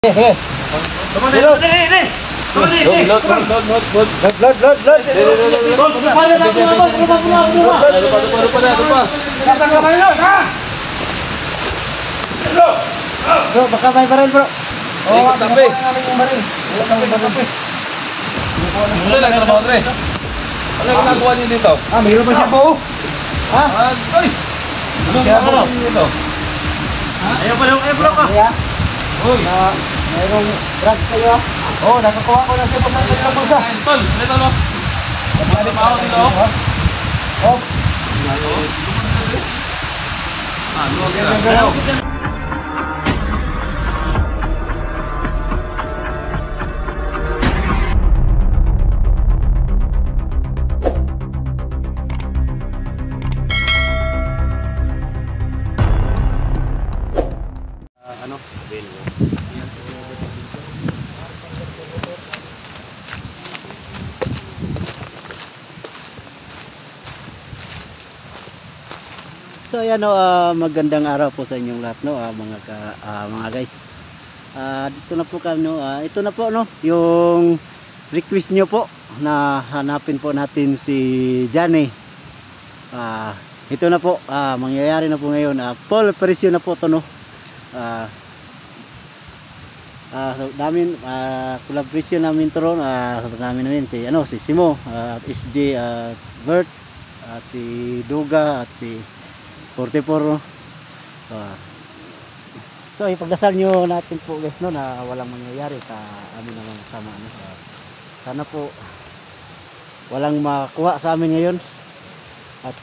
Load. Bro, baka may baril bro. Oh, tapi. Wala lang trabaho tre. Ano yung ginagawa niyo dito? Mayroon pa siya po. Ay! Ano ginagawa niyo dito? Ayaw pa lang, bro ka. Uy! Mayroong drugs kayo. Nakakuha ko na siya pag nagkailang bulsa. Tol, dito lo. Trabaho dito. Luwag na. So ayan magandang araw po sa inyong lahat mga guys. Dito na po kami ito na po yung request nyo po na hanapin po natin si Johnny. Ito na po mangyayari na po ngayon. Full operation na po to collaboration namin to namin si Simo at SJ Bert at si Duga at si 44. So ipagdasal nyo natin po guys na walang mangyayari sa amin naman sama sana po walang makuha sa amin ngayon at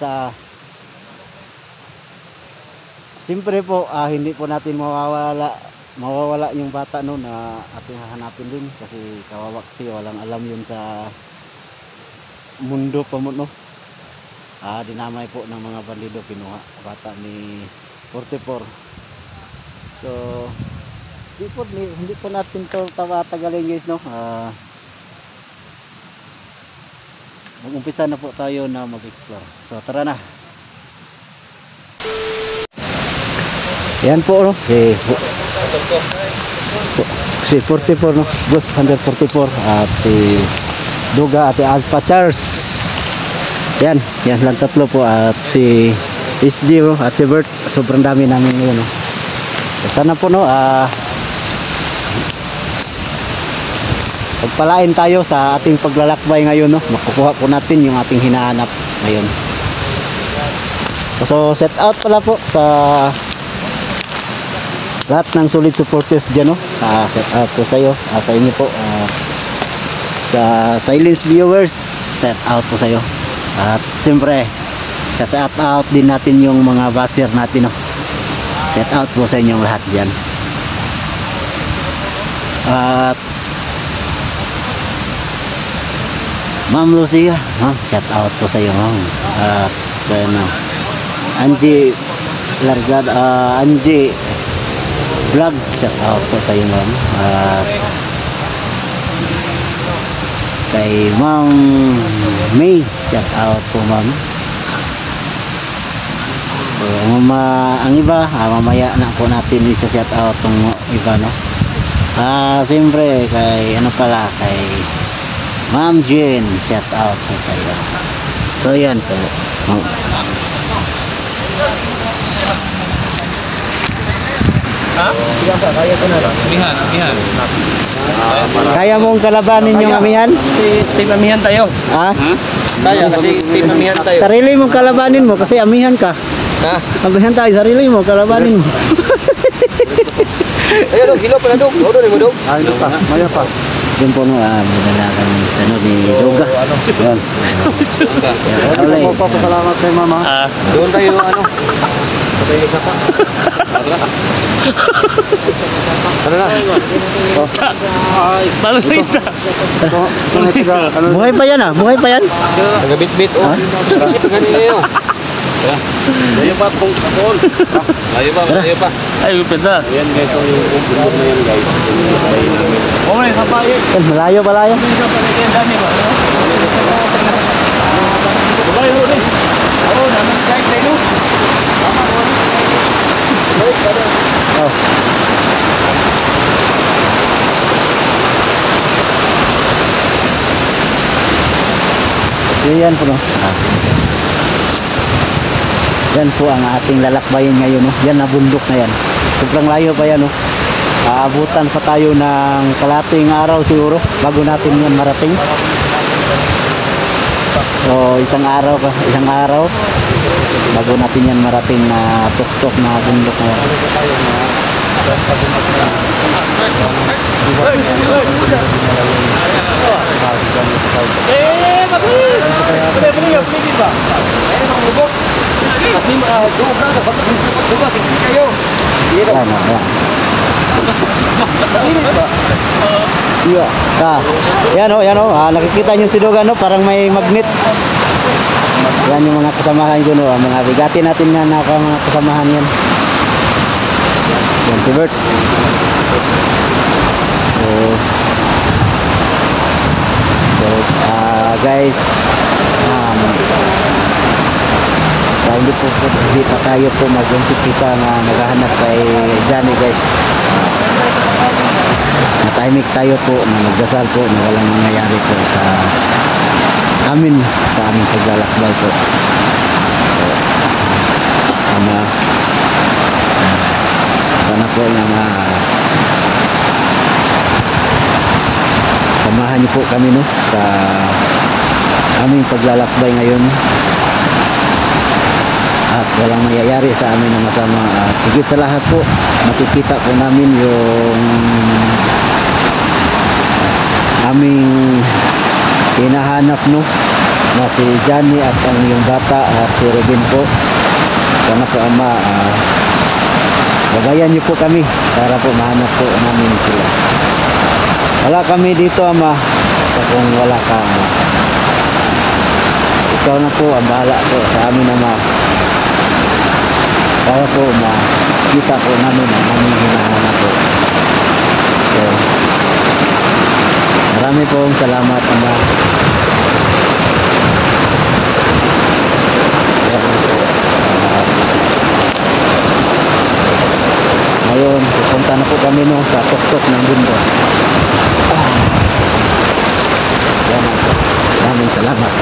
siyempre po hindi po natin mawawala yung bata na ating hahanapin din kasi kawawa kasi walang alam yun sa mundo pa mo dinamay po ng mga bandido kinuha bata ni 44. So hindi po natin to tagalin guys mag-umpisa na po tayo na mag-explore. So tara na. Yan po si 44 Boss 144 at si Duga at Alpha Charles. Yan lang tatlo po at si SG at si Bert. Sobrang dami namin ngayon sana po pagpalain tayo sa ating paglalakbay ngayon makukuha po natin yung ating hinahanap ngayon. So set out pala po sa lahat ng solid supporters dyan set out po sa iyo sa inyo po sa silence viewers, set out po sa iyo. At siyempre set out din natin yung mga baser natin set out po sa inyong lahat dyan. At Ma'am Lucia set out po sa iyo at Angie Largada Angie Vlog set out po sa iyo ma'am. At kay Ma'am May shout out po ma'am. Ang iba mamaya na po natin isa-shout out tong iba siyempre kay kay Ma'am Jen shout out po sa iyo. So yan po kaya ko na Amihan. kaya mong kalabanin yung amihan? Team amihan tayo. Kaya kasi team amihan tayo. Sarili mong kalabanin mo kasi amihan ka. Amihan tayo, sarili mo kalabanin mo. Ayun hilo pala dog. Odo ni mo dog. Ano pa? Maya pa. Yung po magdalagan ni Duga. Yan. Salamat kay mama. Doon tayo sabay isa pa. Ano na? Balas na ista. Buhay pa yan buhay pa yan. Nagabit-bit kasi ganito layo pa kung kapol. Layo pa. Ay, pizza. Ayan guys, yung umbok na yan guys. May sabay. Malayo. Dami ba? Sabay ho ni. Naman kahit tayo. Tama. 哦。So yan po no. Yan po ang ating lalakbayin ngayon no. Yan na bundok na yan. Sobrang layo pa yan no. Aabutan pa tayo ng kalating araw siguro bago natin yan marating. So isang araw bago natin yan marating na tuktok na bundok na yan. Iya. Yan o. Nakikita niyo si Dogan no, parang may magnet. Yan yung mga kasamahan ko no, mga bigati natin nga na mga kasamahan yan. Yan si Bert. Guys, hindi pa tayo po mag-umpisa na naghahanap kay Johnny guys. Natahimik tayo po na magdasal po na walang nangyayari po sa aming paglalakbay po. Sana po na samahan niyo po kami no sa aming paglalakbay ngayon at walang mangyayari sa amin na masama. At higit sa lahat po makikita po namin yung aming hinahanap no na si Johnny at ang yung bata at si Robin po. Sana po Ama babayan niyo po kami para po mahanap po namin sila. Wala kami dito Ama kung wala ka Ama. Ikaw na po ang bahala po sa amin Ama para po makita po namin ang aming hinahanap po. So marami pong salamat Ama. Ngayon pupunta na po kami no sa tuktok ng bundok. Maraming salamat.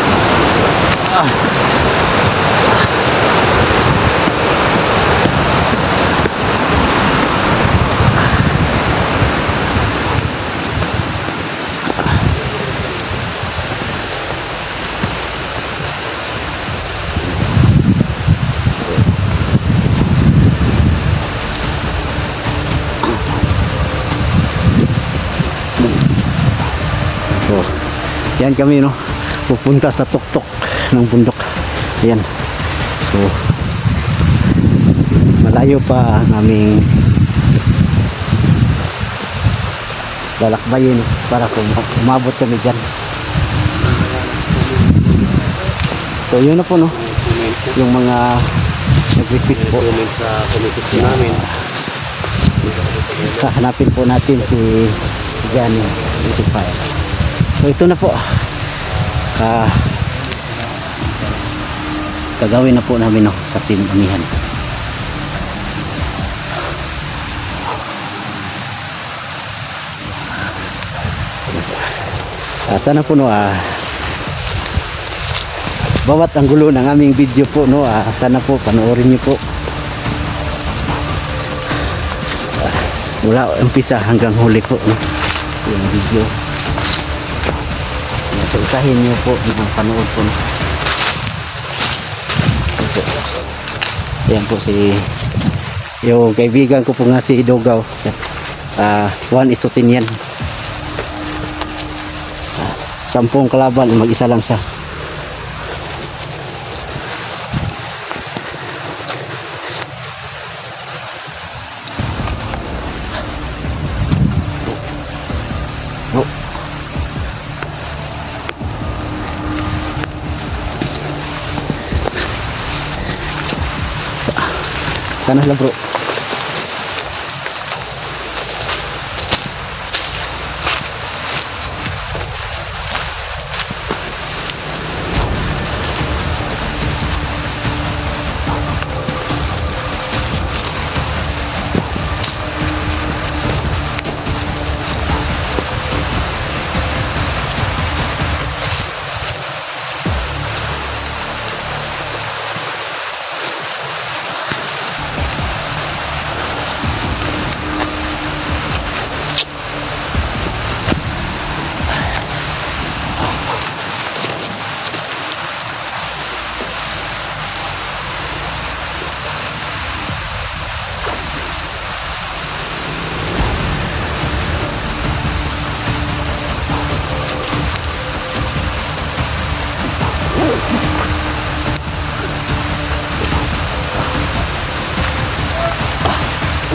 So, yan kami no pupunta sa tuktok ng bundok. Ayan. So malayo pa naming lalakbayin para kung umabot kami dyan. So yun na po no yung mga nag-request po sa community namin. hanapin po natin si Johnny 85. So ito na po kagawin na po namin no, sa team Amihan. Sana po no bawat ang gulo ng aming video po no sana po panoorin niyo po mula umpisa hanggang huli po no, yung video. Usahin niyo po ng panood po no. Yan po si yung kaibigan ko po nga si Dogaw. 1:10 yan. 10 kalaban, mag-isa lang siya. Sana lang bro.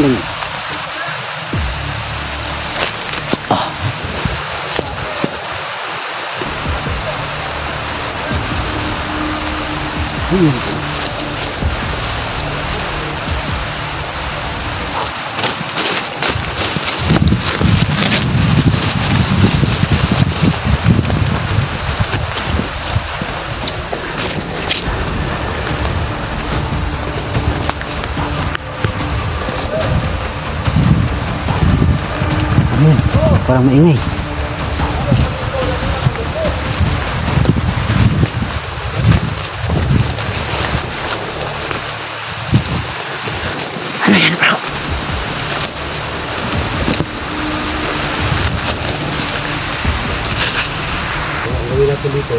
Ling. Ayun. Ayun, parang maingay. Ano yan, bro? Ang gawin natin dito,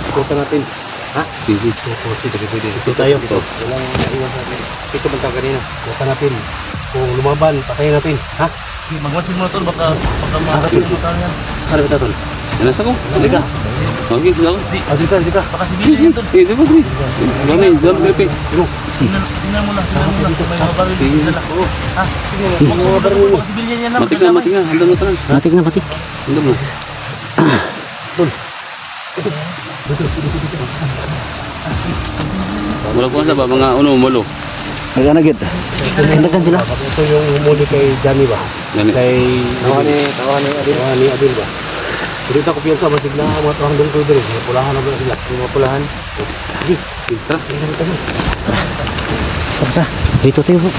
ikutan natin. Ha? Sige. Sige, pwede. Ito tayo. Walang naiwan sa atin. Ito banta kanina. Ikutan natin. Kung lumaban, patayin natin. Ha? Magmasin mo na tol, baka makakapit mo tayo yan. Saan kita tol? Yan nasa ko. Hindi ka. Okay, dito ako. Hindi ka. Baka sibilyan yan tol. Eh, di ba? Gamay, gamay. Tingnan mo lang. Kung may mga baril dito sila. Ha? Sige, Mga baril, baka sibilyan yan lang. matik na. Handang mo tanan. Matik na, matik. Handang mo. Wala ko sa ba mga malo. Nag-anagid. Tindagan sila. Ito yung humuli kay Johnny ba? Kay Tawani Adil ba? Hindi ta ko piyansa masig na mga tawang dungkoy diri. Mga pulahan na ba sila? Mga pulahan. Sige, tara. Tara, dito tayo bro.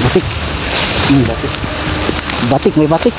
Batik. Batik. Batik, may batik.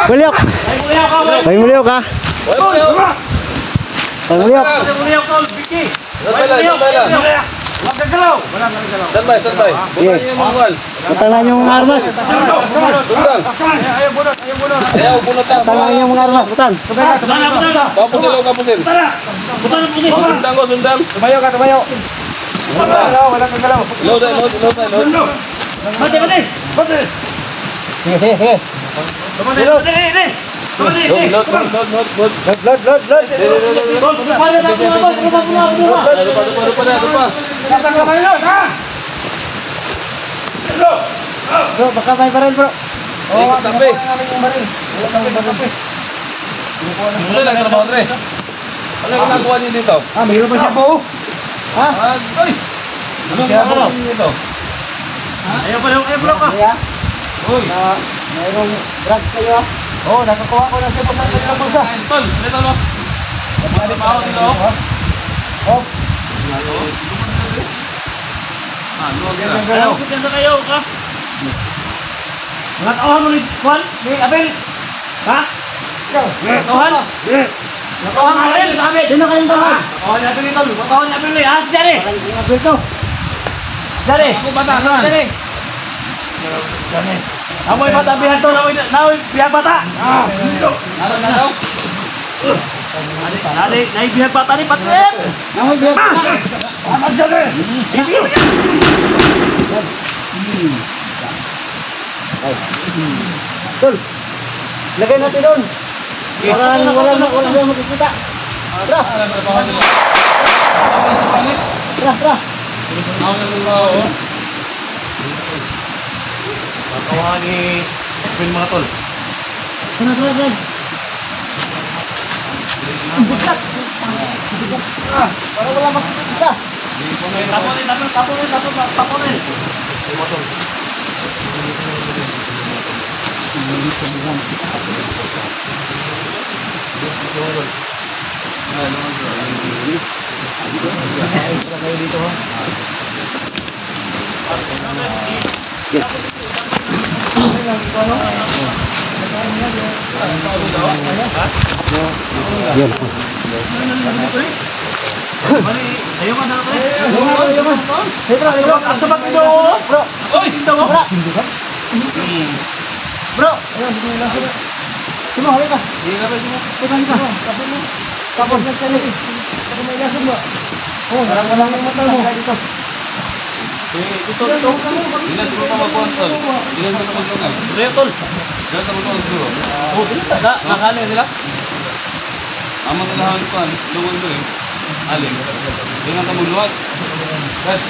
Muliok! May muliok ka? May muliok! Standby. Bukan yung mga kuwan. Patangan yung mga armas! Sundang. Ayaw, bunutan. Patangan yung mga armas! Butan! Kapusin. Sundang. Tumayo. Wala kang galaw. Load. Mati. Sige! Load. Bro, baka may baril bro! Ikot tabi. Mula lang trabaho tre. Ano yung ginagawa niyo dito? Mayroon pa siya po. Ha? Ay! Ano yung ginagawa niyo dito? Ayaw ka. Kaya? Uy! Mayroong drugs kayo ha? Oo, nakakuha ko na siya po sa kanilang bulsa. Tol, dito lo. Ano pa ako dito? Oh! Ayaw ko dyan sa kayo ka. Mga tauhan mo ni Juan, ni Abel. Ha? Tauhan? Tauhan ni Abel, Abel. Sino kayong tahan? Tauhan ni Abel ito. Tauhan ni Abel. Ah, si Jari. Parang yung abel to! Jari. Ako batasan. Jari. Amoy bata bihan to, namoy bihan bata. Ano na daw? Nai bihan bata ni patip. Namoy bihan bata. Aman dyan eh. Tol. Lagay natin doon. Wala makikita. Tara. Tara. Makawahan ni Queen mga tol. Tara. Para wala makikita. Tapunin. Yan. Ayo ka na pre. Bro. Asa ba kido? Bro. Oy, tinda mo. Bro. Sino halika? Halika. Tapos nagsalit. Tapos may lason mo. Oh, wala nang mata mo. Dito. Dito. Ilan siguro pa mag-control? Ilan ba mag-control? Retol. Ilan ba mag-control? Oh, dito. Nakano nila? Amo nila hangin ko, luwag ko eh. Aling. Dengan tamu luwag. Kat.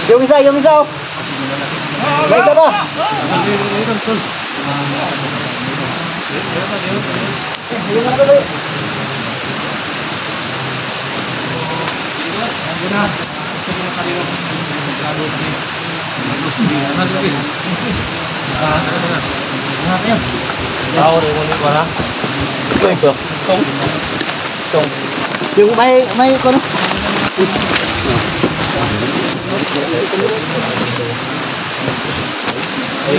Yung isa. May isa ba? Yung ano ba? Tahu rin mo nito na. Yung may kono. Ay,